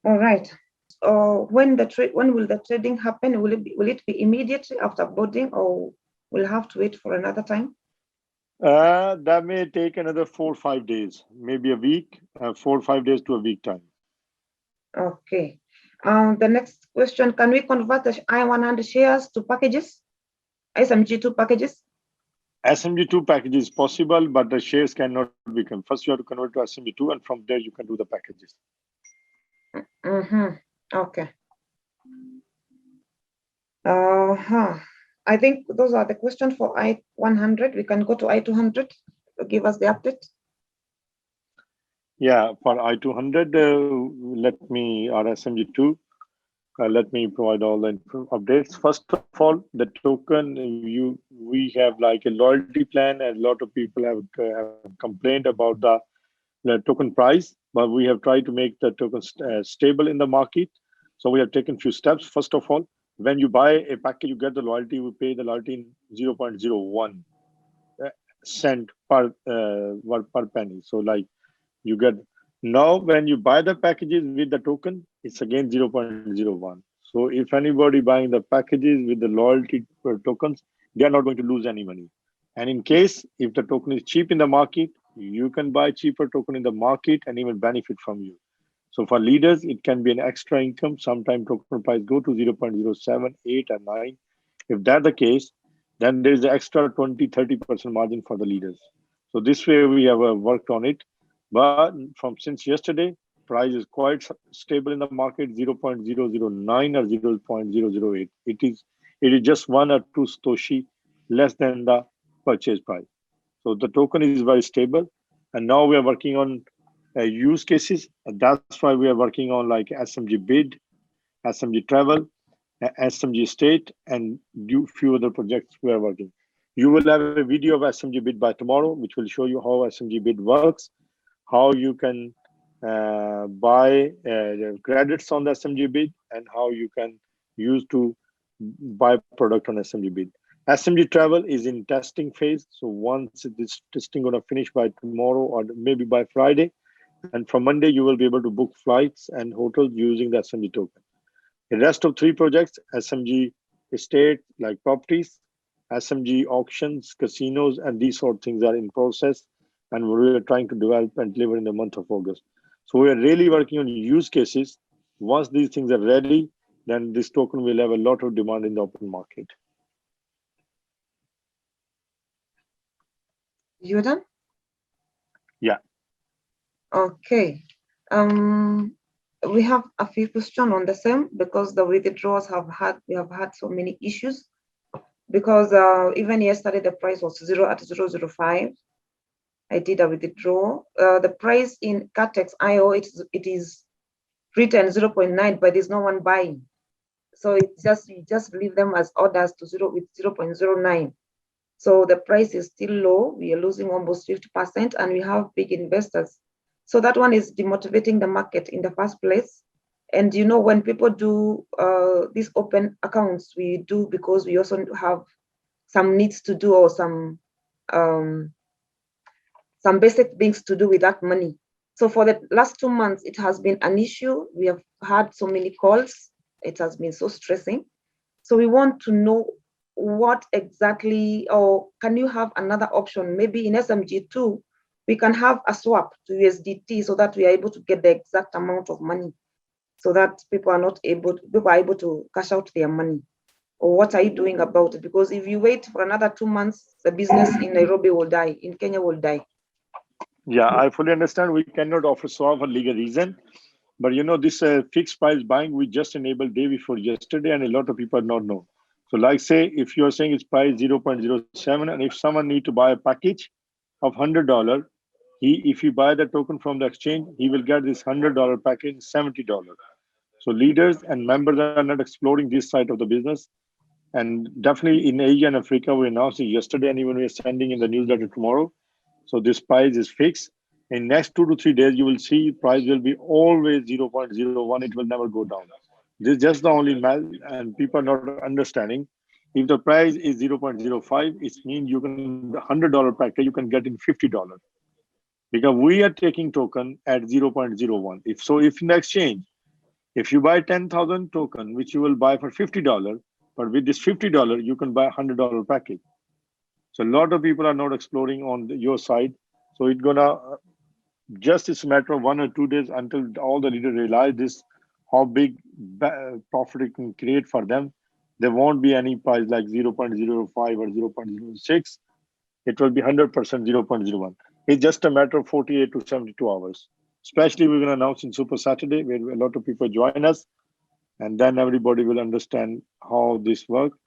All right. When will the trading happen? Will it be immediately after boarding, or we'll have to wait for another time? That may take another 4 or 5 days, maybe a week, 4 or 5 days to a week time. Okay. The next question: can we convert the I-100 shares to packages, SMG2 packages? SMG2 package is possible, but the shares cannot become. First, you have to convert to SMG2, and from there you can do the packages. Mm-hmm. Okay. Uh-huh. I think those are the questions for I-100. We can go to I-200 to give us the update. Yeah, for I-200, or SMG2, let me provide all the updates. First of all, the token, we have like a loyalty plan, and a lot of people have complained about the token price, but we have tried to make the token stable in the market. So we have taken few steps. First of all, when you buy a package, you get the loyalty. We pay the loyalty in 0.01 cent per penny. So like you get, now when you buy the packages with the token, it's again 0.01. So if anybody buying the packages with the loyalty tokens, they are not going to lose any money. And in case if the token is cheap in the market, you can buy cheaper token in the market and even benefit from you. So for leaders, it can be an extra income. Sometimes token price go to 0.07, 8, and 9. If that's the case, then there is an extra 20-30% margin for the leaders. So this way we have worked on it. But from since yesterday, price is quite stable in the market, 0.009 or 0.008. It is just 1 or 2 Satoshi less than the purchase price. So the token is very stable. And now we are working on use cases. And that's why we are working on like SMG bid, SMG travel, SMG state, and few other projects we are working. You will have a video of SMG bid by tomorrow, which will show you how SMG bid works, how you can buy credits on the SMG bid, and how you can use to buy product on SMG bid. SMG travel is in testing phase. So once this testing gonna finish by tomorrow or maybe by Friday, and from Monday you will be able to book flights and hotels using the SMG token. The rest of 3 projects, SMG estate like properties, SMG auctions, casinos, and these sort of things are in process, and we are trying to develop and deliver in the month of August. So we are really working on use cases. Once these things are ready, then this token will have a lot of demand in the open market. You done? Yeah. Okay. We have a few questions on the same because the withdrawals we have had so many issues because even yesterday the price was 0 at 0.005. I did a withdrawal. The price in Catex IO it is written 0.9, but there's no one buying. So you just leave them as orders to 0.09. So the price is still low. We are losing almost 50%, and we have big investors. So that one is demotivating the market in the first place. And when people do these open accounts, we do because we also have some needs to do or some basic things to do with that money. So for the last 2 months, it has been an issue. We have had so many calls. It has been so stressing. So we want to know what exactly, or can you have another option? Maybe in SMG2, we can have a swap to USDT so that we are able to get the exact amount of money so that people are able to cash out their money. Or what are you doing about it? Because if you wait for another 2 months, the business in Nairobi will die, in Kenya will die. Yeah, I fully understand. We cannot offer swap for legal reason. But this fixed price buying, we just enabled day before yesterday, and a lot of people not know. So like say, if you're saying it's price 0.07, and if someone need to buy a package of $100, if he buy the token from the exchange, he will get this $100 package $70. So leaders and members are not exploring this side of the business. And definitely in Asia and Africa, we announced it yesterday, and even we are sending in the newsletter tomorrow. So this price is fixed. In next 2 to 3 days, you will see price will be always 0.01. It will never go down. This is just the only math, and people are not understanding. If the price is 0.05, it means you can $100 package you can get in $50 because we are taking token at 0.01. If in the exchange If you buy 10,000 token, which you will buy for $50, but with this $50, you can buy a $100 package. So a lot of people are not exploring on your side. So it's gonna just it's a matter of 1 or 2 days until all the leaders realize this, how big profit it can create for them. There won't be any price like 0.05 or 0.06. It will be 100% 0.01. It's just a matter of 48 to 72 hours. Especially we're going to announce in Super Saturday where a lot of people join us, and then everybody will understand how this works,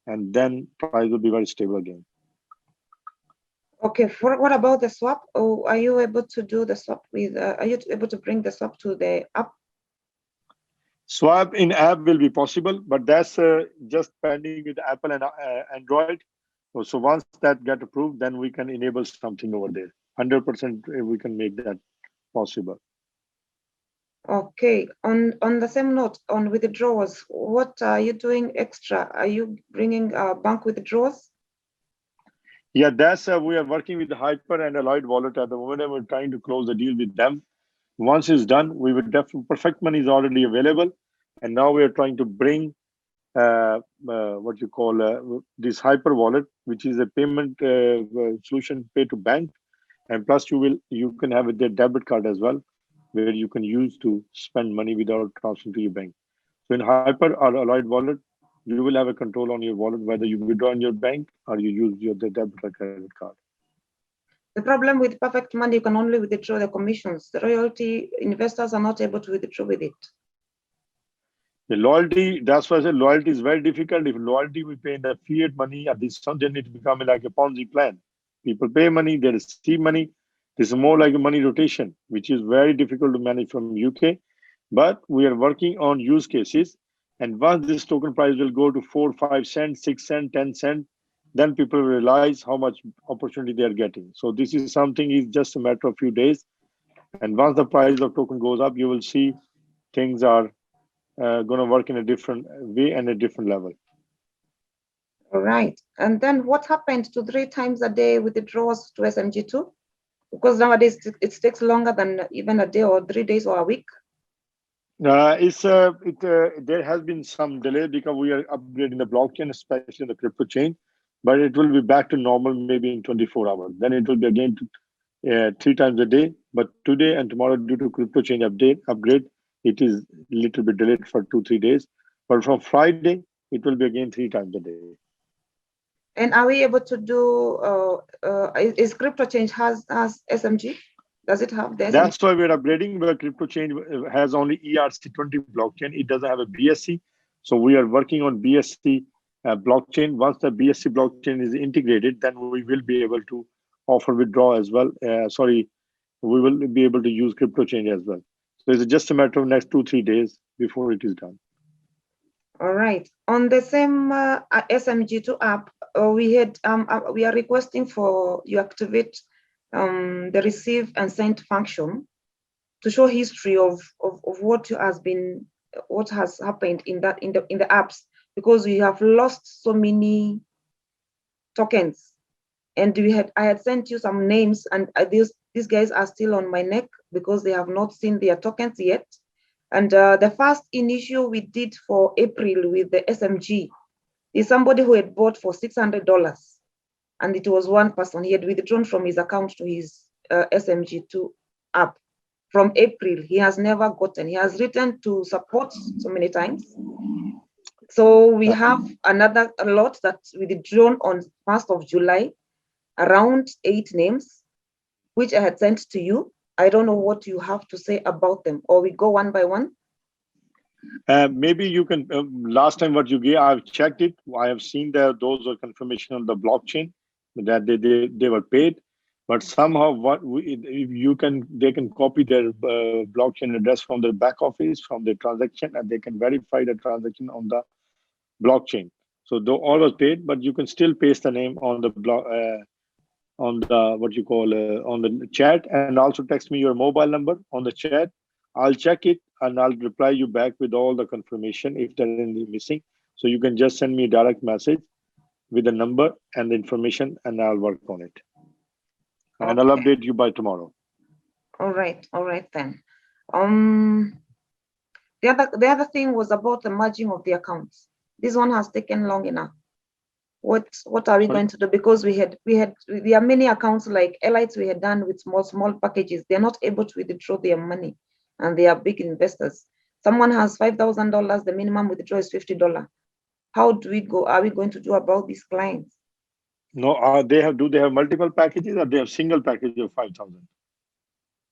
and then price will be very stable again. Okay, what about the swap? Oh, are you able to do the swap with, are you able to bring the swap to the app? Swap in app will be possible, but that's just pending with Apple and Android. So once that get approved, then we can enable something over there. 100% we can make that possible. Okay, on the same note, on withdrawals, what are you doing extra? Are you bringing bank withdrawals? Yeah, that's we are working with Hyper and Alloyed Wallet at the moment, and we're trying to close the deal with them. Once it's done, we will definitely Perfect Money is already available, and now we are trying to bring what you call this Hyper Wallet, which is a payment solution pay to bank, and plus you can have their debit card as well, where you can use to spend money without transferring to your bank. So in Hyper or Alloyed Wallet, you will have a control on your wallet whether you withdraw in your bank or you use the debit or credit card. The problem with Perfect Money, you can only withdraw the commissions. The royalty investors are not able to withdraw with it. The loyalty, that's why I said loyalty is very difficult. If loyalty we pay in the fiat money at this time, then it becomes like a Ponzi plan. People pay money, they receive money. This is more like a money rotation, which is very difficult to manage from UK. But we are working on use cases. And once this token price will go to 4, 5 cents, 6 cents, 10 cents, then people will realize how much opportunity they are getting. So this is something is just a matter of few days. And once the price of token goes up, you will see things are going to work in a different way and a different level. All right. And then what happened to 3 times a day withdrawals to SMG2? Because nowadays it takes longer than even a day or 3 days or a week. There has been some delay because we are upgrading the blockchain, especially in the crypto chain, but it will be back to normal maybe in 24 hours. Then it will be again 3 times a day. But today and tomorrow, due to crypto chain upgrade, it is little bit delayed for 2-3 days. But from Friday, it will be again 3 times a day. And are we able to do, is crypto change has SMG? Does it have the SMG? That's why we're upgrading, but crypto chain has only ERC20 blockchain. It doesn't have a BSC. So we are working on BSC blockchain. Once the BSC blockchain is integrated, then we will be able to offer withdraw as well. We will be able to use crypto chain as well. So it's just a matter of next 2-3 days before it is done. All right. On the same SMG2 app, we are requesting for you activate the receive and send function to show history of what has happened in the apps, because we have lost so many tokens, and I had sent you some names, and these guys are still on my neck because they have not seen their tokens yet. And the first initial we did for April with the SMG is somebody who had bought for $600, and it was one person. He had withdrawn from his account to his SMG2 app. From April, he has never gotten. He has written to support so many times. So we have another lot that withdrawn on 1st of July, around 8 names, which I had sent to you. I don't know what you have to say about them, or we go one by one. Maybe you can. Last time what you gave, I've checked it. I have seen that those are confirmation on the blockchain that they were paid, but somehow they can copy their blockchain address from their back office from their transaction, and they can verify the transaction on the blockchain. So though all was paid, but you can still paste the name on the on the what you call on the chat, and also text me your mobile number on the chat. I'll check it and I'll reply you back with all the confirmation if there is anything missing. So you can just send me a direct message with the number and the information, and I'll work on it. And I'll update you by tomorrow. All right then. The other thing was about the merging of the accounts. This one has taken long enough. What are we Sorry? going to do? Because there are many accounts like elites we had done with small packages. They're not able to withdraw their money, and they are big investors. Someone has $5,000. The minimum withdrawal is $50. How do we go? Are we going to do about these clients? No, do they have multiple packages or they have single package of 5,000?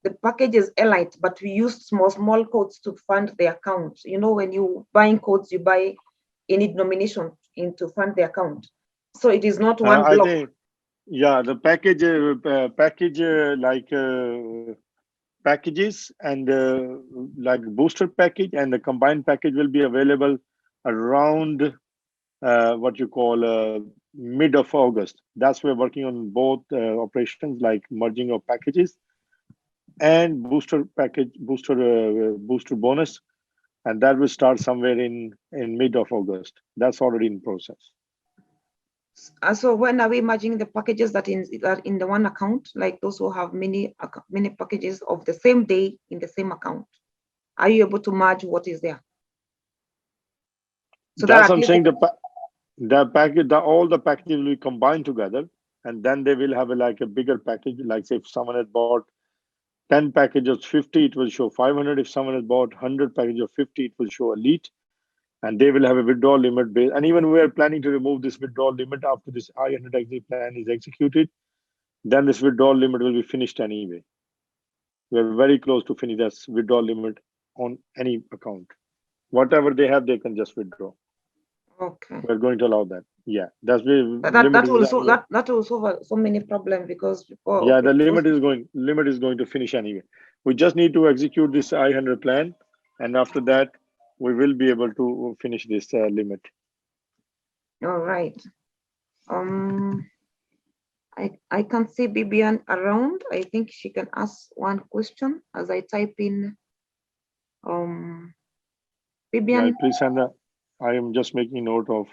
The package is elite, but we use small codes to fund the account. You know, when you buying codes, you buy any denomination to fund the account. So it is not one I block. think, yeah, the package packages and like booster package and the combined package will be available around what you call mid of August. That's we're working on both operations like merging of packages and booster package, booster bonus, and that will start somewhere in mid of August. That's already in process. So when are we merging the packages that are in the one account, like those who have many packages of the same day in the same account? Are you able to merge what is there? So that's that what I'm saying. All the packages will be combined together, and then they will have like a bigger package. Like say, if someone had bought 10 packages of 50, it will show 500. If someone has bought 100 packages of 50, it will show elite, and they will have a withdrawal limit base. And even we are planning to remove this withdrawal limit after this I-100 exit plan is executed. Then this withdrawal limit will be finished anyway. We are very close to finish this withdrawal limit on any account. Whatever they have, they can just withdraw. Okay. We're going to allow that. Yeah, that's the That will solve so many problems because before. Yeah, Okay, the limit is going to finish anyway. We just need to execute this I-100 plan, and after that, we will be able to finish this limit. All right. I can see Bibian around. I think she can ask one question as I type in. Bibian. Yeah, please, Sandra. I am just making note of.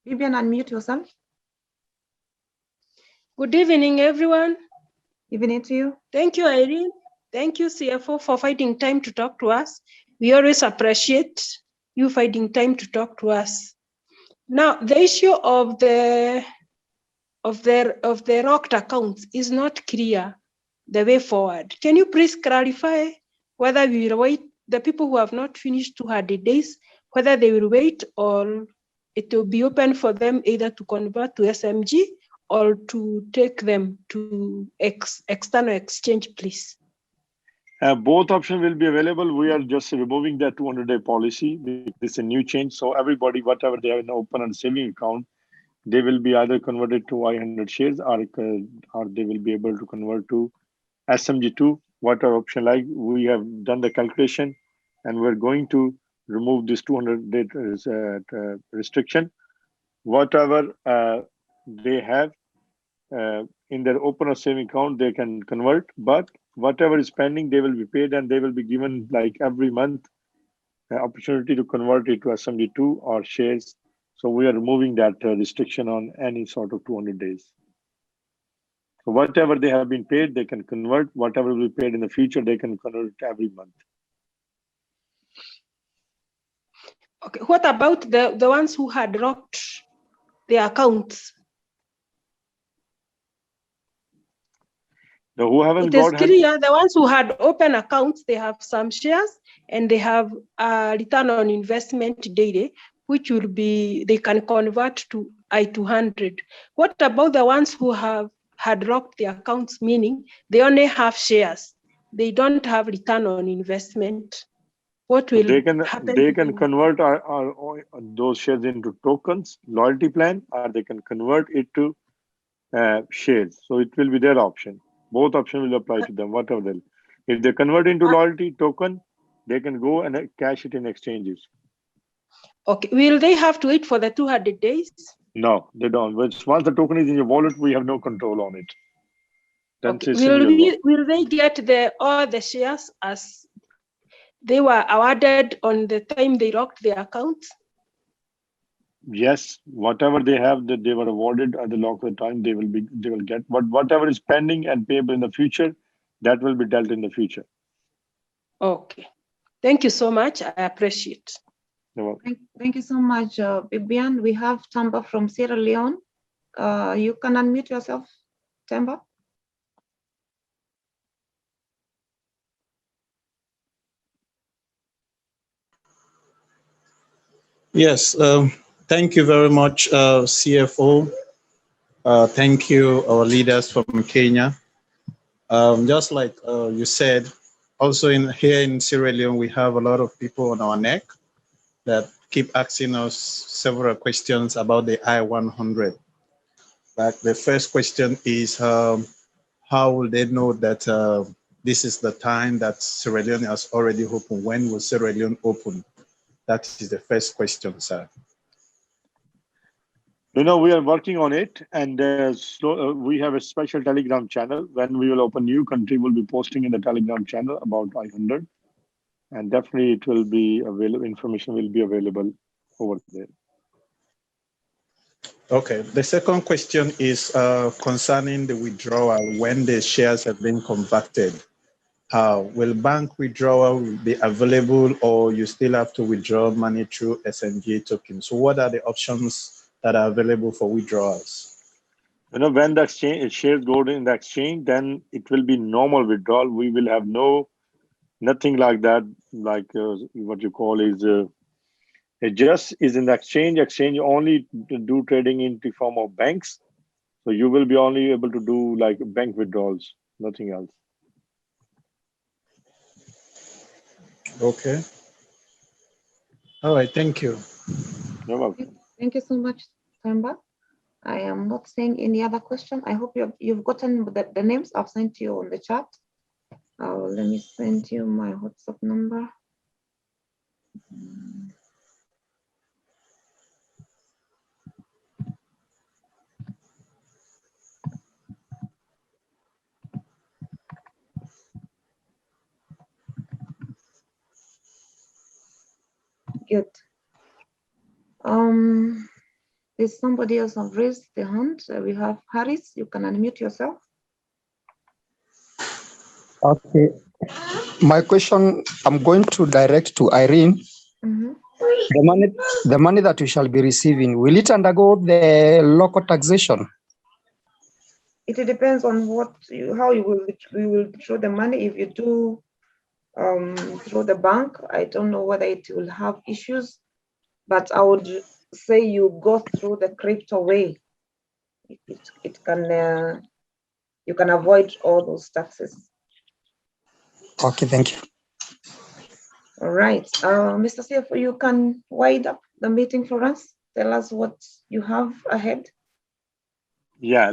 Bibian, unmute yourself. Good evening, everyone. Evening to you. Thank you, Irene. Thank you, CFO, for finding time to talk to us. We always appreciate you finding time to talk to us. Now, the issue of the locked accounts is not clear the way forward. Can you please clarify whether we will wait, the people who have not finished 200 days, whether they will wait or it will be open for them either to convert to SMG or to take them to external exchange, please? Both options will be available. We are just removing that 200-day policy. This is a new change. So everybody, whatever they have in open and saving account, they will be either converted to I-100 shares or they will be able to convert to SMG2, whatever option like. We have done the calculation and we're going to remove this 200-day restriction. Whatever they have in their open or saving account, they can convert, but whatever is pending, they will be paid and they will be given like every month opportunity to convert it to SMG2 or shares. So we are removing that restriction on any sort of 200 days. So whatever they have been paid, they can convert. Whatever will be paid in the future, they can convert every month. Okay, what about the ones who had locked their accounts? Who haven't it is clear the ones who had open accounts, they have some shares and they have a return on investment daily, which will be, they can convert to I-200. What about the ones who had locked their accounts, meaning they only have shares, they don't have return on investment? What will happen? They can convert those shares into tokens, loyalty plan, or they can convert it to shares. So it will be their option. Both options will apply to them, whatever they. If they convert into loyalty token, they can go and cash it in exchanges. Okay, will they have to wait for the 200 days? No, they don't. Once the token is in your wallet, we have no control on it. Okay. Will they get all the shares as they were awarded on the time they locked their accounts? Yes, whatever they have that they were awarded at the local time, they will get. But whatever is pending and payable in the future, that will be dealt in the future. Okay. Thank you so much. I appreciate. Thank you so much, Bibian. We have Tamba from Sierra Leone. You can unmute yourself, Tamba. Yes, thank you very much, CFO. Thank you, our leaders from Kenya. Just like you said, also here in Sierra Leone, we have a lot of people on our neck that keep asking us several questions about the I-100. Like the first question is, how will they know that this is the time that Sierra Leone has already opened? When will Sierra Leone open? That is the first question, sir. We are working on it, and we have a special Telegram channel. When we will open new country, we'll be posting in the Telegram channel about I-100, and definitely it will be available. Information will be available over there. Okay. The second question is concerning the withdrawal when the shares have been converted. Will bank withdrawal be available, or you still have to withdraw money through SNG tokens? So what are the options that are available for withdrawals? When the shares go in the exchange, then it will be normal withdrawal. We will have nothing like that, like what you call is it just is in the exchange. Exchange only do trading in the form of banks. So you will be only able to do like bank withdrawals, nothing else. Okay. All right. Thank you. You're welcome. Thank you so much, Tamba. I am not seeing any other question. I hope you've gotten the names I've sent you on the chat. Let me send you my WhatsApp number. Good. There's somebody else have raised the hand. We have Harris. You can unmute yourself. Okay. My question, I'm going to direct to Irene. Mm-hmm. The money that we shall be receiving, will it undergo the local taxation? It depends on how you will throw the money. If you do through the bank, I don't know whether it will have issues, but I would say you go through the crypto way. It can you can avoid all those taxes. Okay, thank you. All right, Mr. CFO, you can wind up the meeting for us. Tell us what you have ahead. Yeah,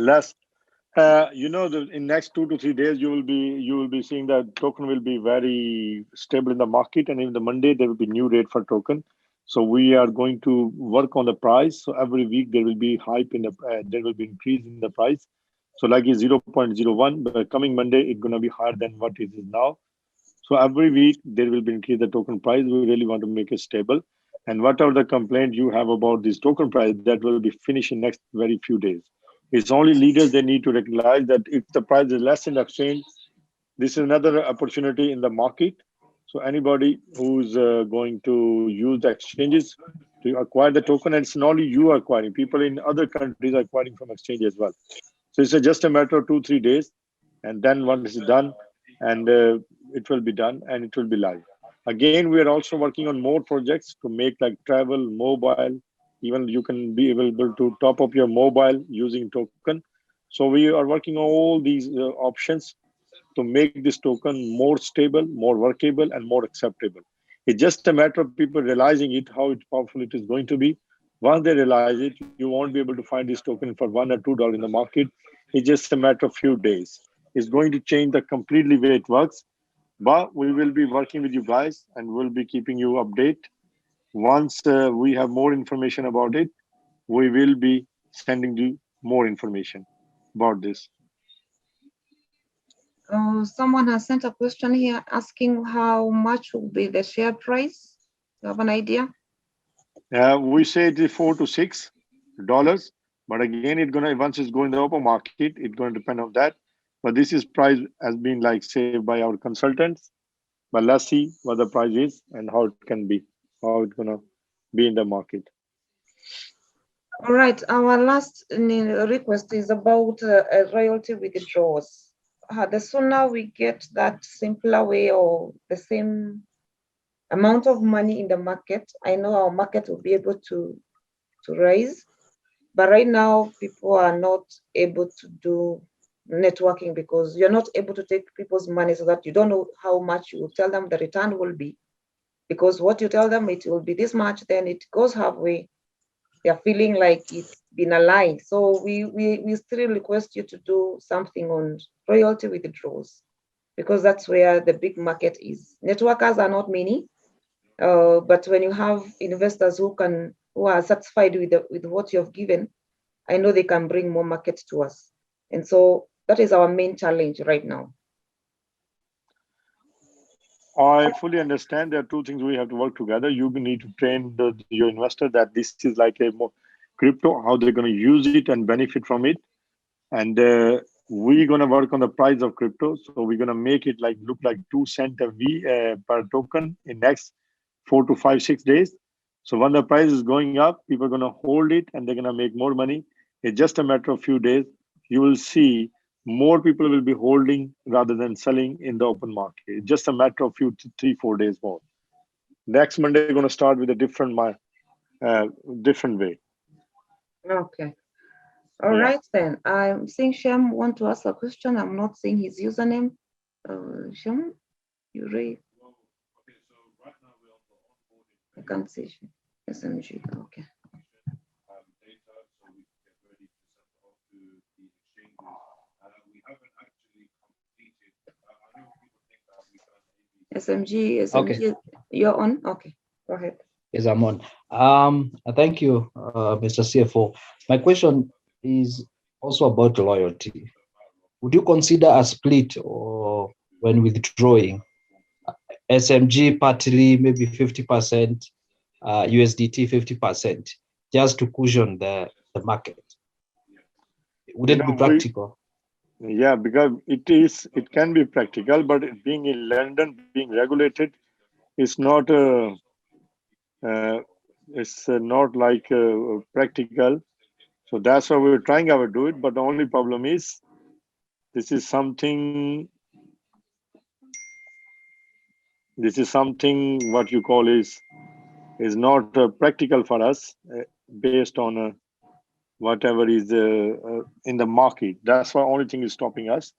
in next 2 to 3 days, you will be seeing that token will be very stable in the market, and in the Monday there will be new rate for token. So we are going to work on the price. So every week there will be hype there will be increase in the price. So like it's 0.01, but coming Monday it's going to be higher than what it is now. So every week there will be increase the token price. We really want to make it stable. And whatever the complaint you have about this token price, that will be finished in next very few days. It's only leaders they need to recognize that if the price is less in the exchange, this is another opportunity in the market. So anybody who's going to use the exchanges to acquire the token, and it's not only you acquiring, people in other countries are acquiring from exchange as well. So it's just a matter of 2-3 days, and then once it's done, and it will be done and it will be live. Again, we are also working on more projects to make like travel, mobile. Even you can be able to top up your mobile using token. So we are working on all these options to make this token more stable, more workable, and more acceptable. It's just a matter of people realizing it, how powerful it is going to be. Once they realize it, you won't be able to find this token for $1 or $2 in the market. It's just a matter of few days. It's going to change the completely way it works. But we will be working with you guys, and we'll be keeping you update. Once we have more information about it, we will be sending you more information about this. Someone has sent a question here asking how much will be the share price. Do you have an idea? We say it is $4 to $6, but again, it's gonna once it's going in the open market, it's going to depend on that. But this is price has been like saved by our consultants. But let's see what the price is and how it can be, how it's gonna be in the market. All right, our last request is about royalty withdrawals. The sooner we get that simpler way or the same amount of money in the market, I know our market will be able to rise. But right now, people are not able to do networking because you're not able to take people's money so that you don't know how much you tell them the return will be. Because what you tell them, it will be this much, then it goes halfway. They're feeling like it's been aligned. So we still request you to do something on royalty withdrawals because that's where the big market is. Networkers are not many, but when you have investors who are satisfied with what you have given, I know they can bring more market to us. And so that is our main challenge right now. I fully understand there are two things we have to work together. You need to train your investor that this is like a more crypto, how they're going to use it and benefit from it. And we're going to work on the price of crypto. So we're going to make it like look like 2 cents a V per token in next 4 to 5, 6 days. So when the price is going up, people are going to hold it and they're going to make more money. It's just a matter of few days. You will see more people will be holding rather than selling in the open market. It's just a matter of few 3, 4 days more. Next Monday, we're going to start with a different way. Okay. All Yeah. right then. I'm seeing Shem want to ask a question. I'm not seeing his username. Shem, you read? I can't see Shem. SMG. Okay. SMG, Okay. you're on? Okay, go ahead. Yes, I'm on. Thank you, Mr. CFO. My question is also about loyalty. Would you consider a split or when withdrawing SMG partly, maybe 50%, USDT 50%, just to cushion the market? Would it be practical? Yeah, because it can be practical, but being in London, being regulated, is not it's not like practical. So that's why we're trying our do it. But the only problem is this is something what you call is not practical for us based on whatever is in the market. That's why only thing is stopping us.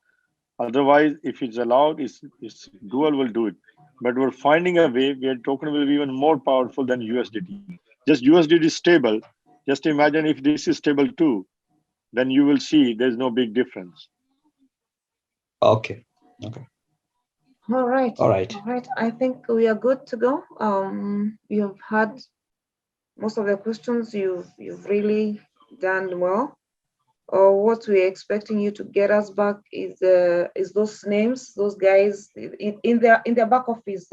Otherwise, if it's allowed, it's dual will do it. But we're finding a way where token will be even more powerful than USDT. Just USDT is stable. Just imagine if this is stable too, then you will see there's no big difference. Okay. All right. All right. I think we are good to go. You've had most of the questions. You've really done well. What we're expecting you to get us back is those names, those guys in their back office.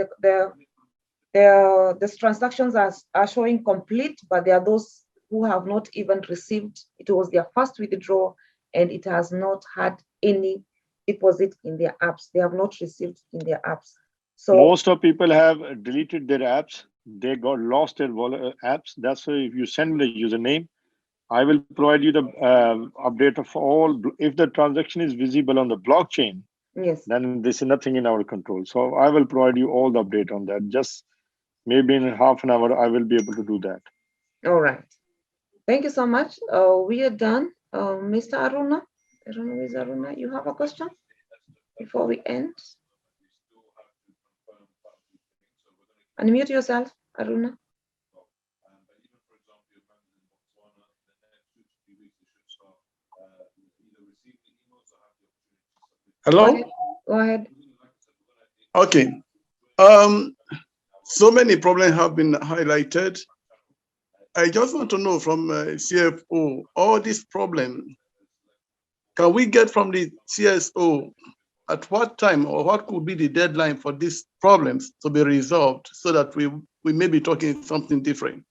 The transactions are showing complete, but there are those who have not even received. It was their first withdrawal, and it has not had any deposit in their apps. They have not received in their apps. So most of people have deleted their apps. They got lost their apps. That's why if you send me the username, I will provide you the update of all. If the transaction is visible on the blockchain, yes, then this is nothing in our control. So I will provide you all the update on that. Just maybe in half an hour, I will be able to do that. All right. Thank you so much. We are done. Mr. Aruna, I don't know, Ms. Aruna, you have a question before we end? Unmute yourself, Aruna. Hello? Go ahead. Okay. So many problems have been highlighted. I just want to know from CFO, all these problems, can we get from the CSO at what time or what could be the deadline for these problems to be resolved so that we may be talking something different?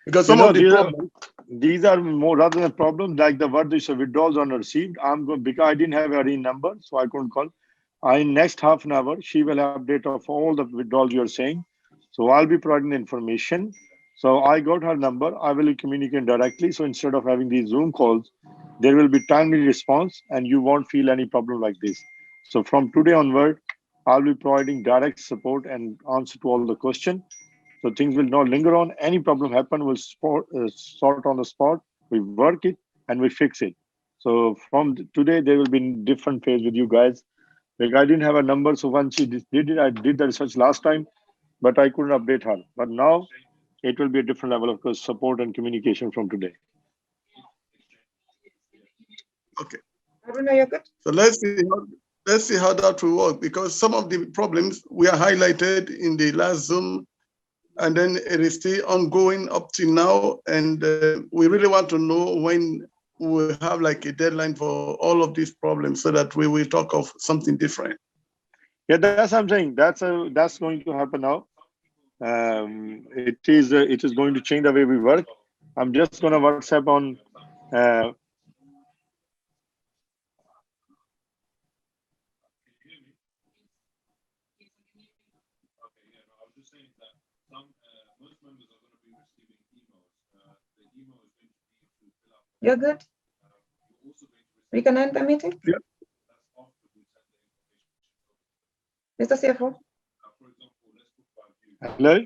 Because some of the these are more rather than problems like the what is withdrawals are not received. I'm going because I didn't have a RE number, so I couldn't call. In next half an hour, she will update of all the withdrawals you're saying. So I'll be providing the information. So I got her number. I will communicate directly. So instead of having these Zoom calls, there will be timely response, and you won't feel any problem like this. So from today onward, I'll be providing direct support and answer to all the questions. So things will not linger on. Any problem happen, we'll sort on the spot. We work it and we fix it. So from today, there will be different phase with you guys. Like I didn't have a number, so once she did it, I did the research last time, but I couldn't update her. But now it will be a different level of support and communication from today. Okay. Aruna, you're good. So let's see how that will work, because some of the problems we are highlighted in the last Zoom, and then it is still ongoing up to now. And we really want to know when we have like a deadline for all of these problems, so that we will talk of something different. Yeah, that's what I'm saying. That's going to happen now. It is going to change the way we work. I'm just going to WhatsApp on. You're good. We can end the meeting. Yeah. Mr. CFO. Hello.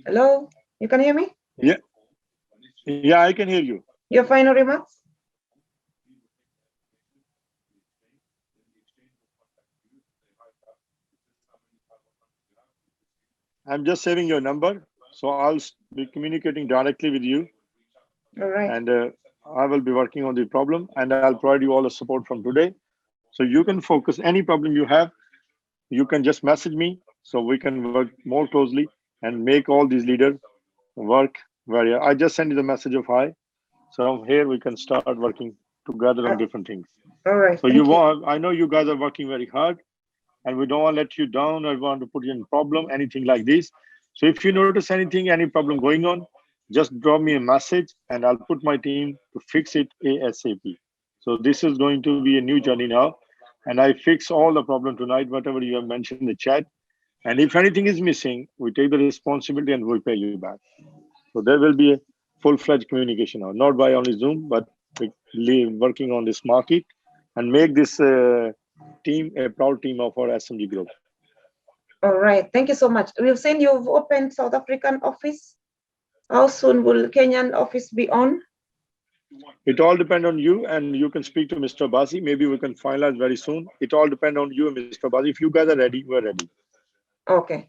Hello. You can hear me? Yeah. Yeah, I can hear you. Your final remarks? I'm just saving your number, so I'll be communicating directly with you. All right. And I will be working on the problem, and I'll provide you all the support from today. So you can focus any problem you have. You can just message me, so we can work more closely and make all these leaders work. I just send you the message of hi. So here we can start working together on different things. All right. So I know you guys are working very hard, and we don't want to let you down or want to put you in problem, anything like this. So if you notice anything, any problem going on, just drop me a message and I'll put my team to fix it ASAP. So this is going to be a new journey now. And I fix all the problem tonight, whatever you have mentioned in the chat. And if anything is missing, we take the responsibility and we pay you back. So there will be a full-fledged communication now, not by only Zoom, but working on this market and make this team a proud team of our SMG group. All right. Thank you so much. We've seen you've opened South African office. How soon will Kenyan office be on? It all depends on you, and you can speak to Mr. Basi. Maybe we can finalize very soon. It all depends on you and Mr. Basi. If you guys are ready, we're ready. Okay.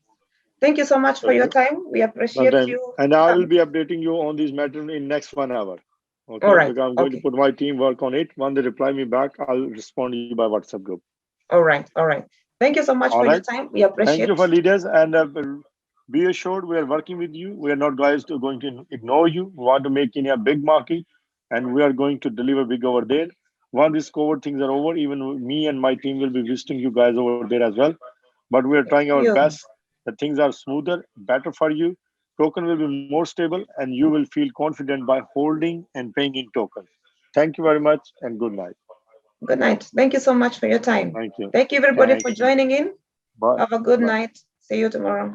Thank you so much for your time. We appreciate you. And I will be updating you on these matters in next 1 hour. Okay. All right. Because I'm going to put my team work on it. When they reply me back, I'll respond to you by WhatsApp group. All right. All right. Thank you so much for your time. We appreciate it. Thank you for leaders, and be assured we are working with you. We are not guys going to ignore you. We want to make Kenya a big market, and we are going to deliver big over there. Once these COVID things are over, even me and my team will be visiting you guys over there as well. But we are trying our best that things are smoother, better for you. Token will be more stable, and you will feel confident by holding and paying in tokens. Thank you very much, and good night. Good night. Thank you so much for your time. Thank you. Thank you, everybody, for joining in. Bye. Have a good night. See you tomorrow.